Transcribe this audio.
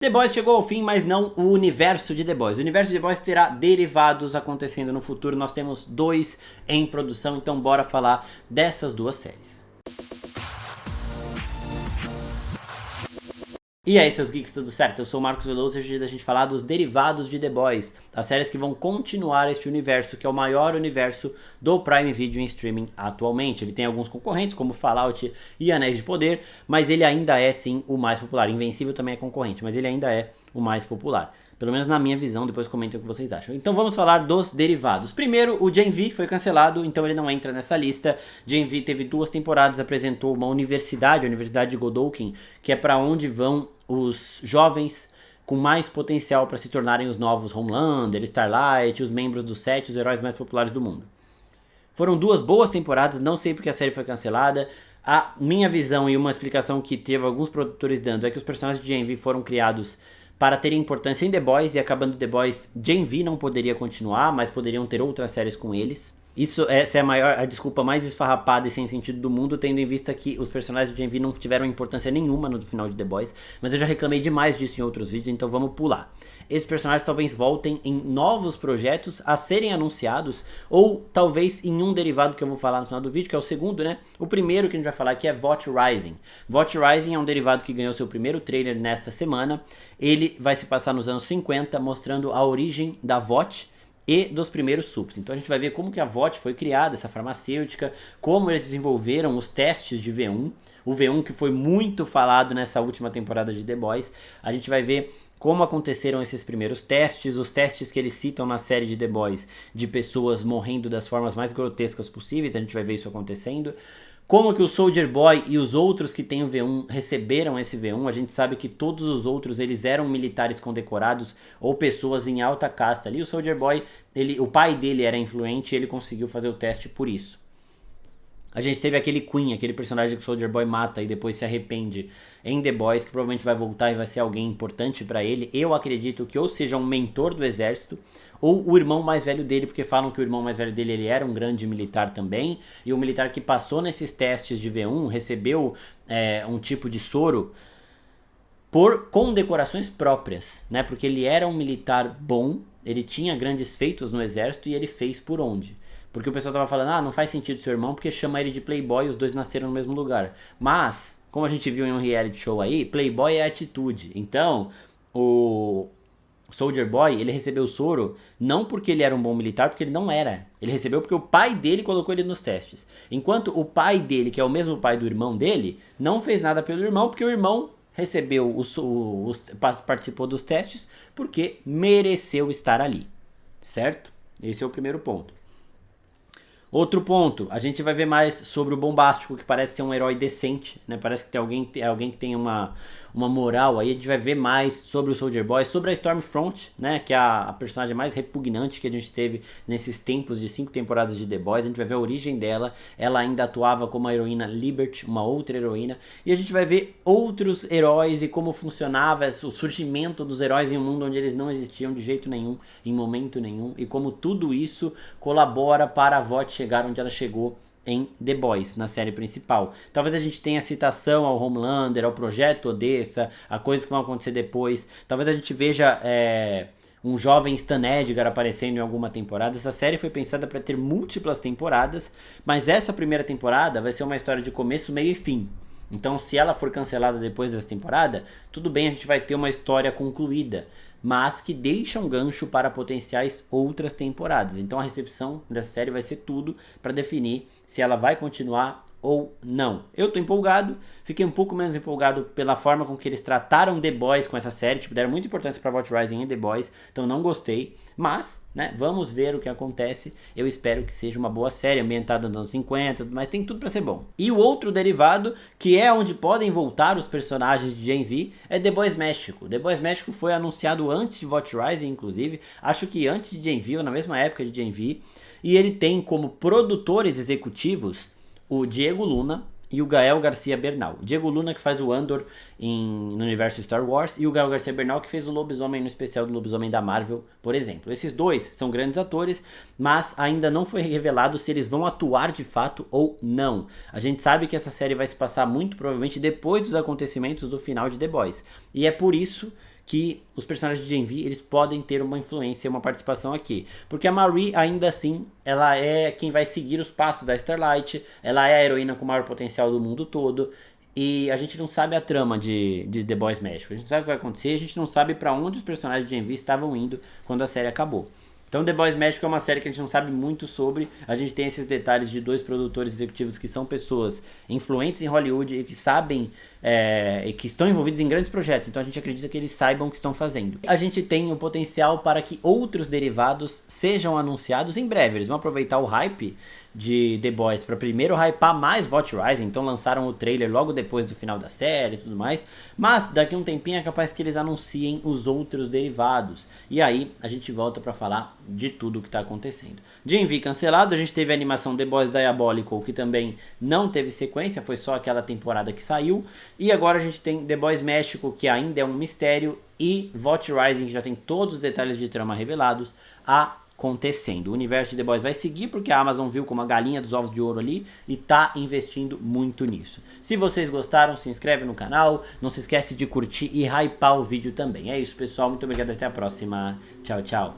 The Boys chegou ao fim, mas não o universo de The Boys. O universo de The Boys terá derivados acontecendo no futuro. Nós temos 2 em produção, então bora falar dessas 2 séries. E aí, seus geeks, tudo certo? Eu sou o Marcos Veloso e hoje é dia da gente falar dos derivados de The Boys, as séries que vão continuar este universo, que é o maior universo do Prime Video em streaming atualmente. Ele tem alguns concorrentes, como Fallout e Anéis de Poder, mas ele ainda é sim o mais popular. Invencível também é concorrente, mas ele ainda é o mais popular. Pelo menos na minha visão, depois comentem o que vocês acham. Então vamos falar dos derivados. Primeiro, o Gen V foi cancelado, então ele não entra nessa lista. Gen V teve 2 temporadas, apresentou uma universidade, a Universidade de Godolphin, que é para onde vão os jovens com mais potencial para se tornarem os novos Homelander, Starlight, os membros do set, os heróis mais populares do mundo. Foram 2 boas temporadas, não sei porque a série foi cancelada. A minha visão e uma explicação que teve alguns produtores dando é que os personagens de Gen V foram criados para terem importância em The Boys, e acabando The Boys, Gen V não poderia continuar, mas poderiam ter outras séries com eles. Essa é a desculpa mais esfarrapada e sem sentido do mundo, tendo em vista que os personagens de Gen V não tiveram importância nenhuma no final de The Boys, mas eu já reclamei demais disso em outros vídeos, então vamos pular. Esses personagens talvez voltem em novos projetos a serem anunciados, ou talvez em um derivado que eu vou falar no final do vídeo, que é o segundo, né? O primeiro que a gente vai falar aqui é VOT Rising. VOT Rising é um derivado que ganhou seu primeiro trailer nesta semana. Ele vai se passar nos anos 50, mostrando a origem da VOT e dos primeiros sups. Então a gente vai ver como que a VOT foi criada, essa farmacêutica, como eles desenvolveram os testes de V1, o V1 que foi muito falado nessa última temporada de The Boys. A gente vai ver como aconteceram esses primeiros testes, os testes que eles citam na série de The Boys, de pessoas morrendo das formas mais grotescas possíveis, a gente vai ver isso acontecendo. Como que o Soldier Boy e os outros que têm o V1 receberam esse V1, a gente sabe que todos os outros eles eram militares condecorados ou pessoas em alta casta ali. O Soldier Boy, o pai dele era influente e ele conseguiu fazer o teste por isso. A gente teve aquele Queen, aquele personagem que o Soldier Boy mata e depois se arrepende em The Boys, que provavelmente vai voltar e vai ser alguém importante pra ele. Eu acredito que ou seja um mentor do exército, ou o irmão mais velho dele, porque falam que o irmão mais velho dele ele era um grande militar também, e o militar que passou nesses testes de V1 recebeu um tipo de soro por condecorações próprias, né? Porque ele era um militar bom, ele tinha grandes feitos no exército e ele fez por onde? Porque o pessoal tava falando, não faz sentido seu irmão, porque chama ele de Playboy e os dois nasceram no mesmo lugar. Mas, como a gente viu em um reality show aí, Playboy é atitude. Então, o Soldier Boy, ele recebeu o soro não porque ele era um bom militar, porque ele não era. Ele recebeu porque o pai dele colocou ele nos testes. Enquanto o pai dele, que é o mesmo pai do irmão dele, não fez nada pelo irmão, porque o irmão recebeu, participou dos testes, porque mereceu estar ali. Certo? Esse é o primeiro ponto. Outro ponto, a gente vai ver mais sobre o Bombástico, que parece ser um herói decente, né? Parece que tem alguém que tem uma moral aí. A gente vai ver mais sobre o Soldier Boy, sobre a Stormfront, né? Que é a personagem mais repugnante que a gente teve nesses tempos de 5 temporadas de The Boys. A gente vai ver a origem dela. Ela ainda atuava como a heroína Liberty, uma outra heroína. E a gente vai ver outros heróis e como funcionava o surgimento dos heróis em um mundo onde eles não existiam de jeito nenhum, em momento nenhum. E como tudo isso colabora para a VOT chegar onde ela chegou em The Boys, na série principal. Talvez a gente tenha citação ao Homelander, ao Projeto Odessa, a coisas que vão acontecer depois. Talvez a gente veja um jovem Stan Edgar aparecendo em alguma temporada. Essa série foi pensada para ter múltiplas temporadas, mas essa primeira temporada vai ser uma história de começo, meio e fim. Então, se ela for cancelada depois dessa temporada, tudo bem, a gente vai ter uma história concluída, mas que deixa um gancho para potenciais outras temporadas. Então a recepção dessa série vai ser tudo para definir se ela vai continuar ou não. Eu tô empolgado, fiquei um pouco menos empolgado pela forma com que eles trataram The Boys com essa série, deram muita importância pra VOT Rising e The Boys, então não gostei, mas, né, vamos ver o que acontece. Eu espero que seja uma boa série, ambientada nos anos 50, mas tem tudo pra ser bom. E o outro derivado, que é onde podem voltar os personagens de Gen V, é The Boys México. The Boys México foi anunciado antes de VOT Rising, inclusive, acho que antes de Gen V, ou na mesma época de Gen V, e ele tem como produtores executivos o Diego Luna e o Gael Garcia Bernal. O Diego Luna que faz o Andor no universo Star Wars e o Gael Garcia Bernal que fez o Lobisomem no especial do Lobisomem da Marvel, por exemplo. Esses dois são grandes atores, mas ainda não foi revelado se eles vão atuar de fato ou não. A gente sabe que essa série vai se passar muito provavelmente depois dos acontecimentos do final de The Boys. E é por isso que os personagens de Gen V, eles podem ter uma influência, uma participação aqui. Porque a Marie, ainda assim, ela é quem vai seguir os passos da Starlight, ela é a heroína com o maior potencial do mundo todo, e a gente não sabe a trama de The Boys México, a gente não sabe o que vai acontecer, a gente não sabe pra onde os personagens de Gen V estavam indo quando a série acabou. Então The Boys México é uma série que a gente não sabe muito sobre, a gente tem esses detalhes de 2 produtores executivos que são pessoas influentes em Hollywood e que sabem, e que estão envolvidos em grandes projetos, então a gente acredita que eles saibam o que estão fazendo. A gente tem o potencial para que outros derivados sejam anunciados em breve, eles vão aproveitar o hype de The Boys para primeiro hypar mais Watch Rising, então lançaram o trailer logo depois do final da série e tudo mais, mas daqui a um tempinho é capaz que eles anunciem os outros derivados, e aí a gente volta para falar de tudo o que está acontecendo. Gen V cancelado, a gente teve a animação The Boys Diabolical, que também não teve sequência, foi só aquela temporada que saiu, e agora a gente tem The Boys México, que ainda é um mistério, e Watch Rising, que já tem todos os detalhes de trama revelados, acontecendo. O universo de The Boys vai seguir porque a Amazon viu como a galinha dos ovos de ouro ali e tá investindo muito nisso. Se vocês gostaram, se inscreve no canal, não se esquece de curtir e hypar o vídeo também. É isso, pessoal, muito obrigado, até a próxima. Tchau, tchau.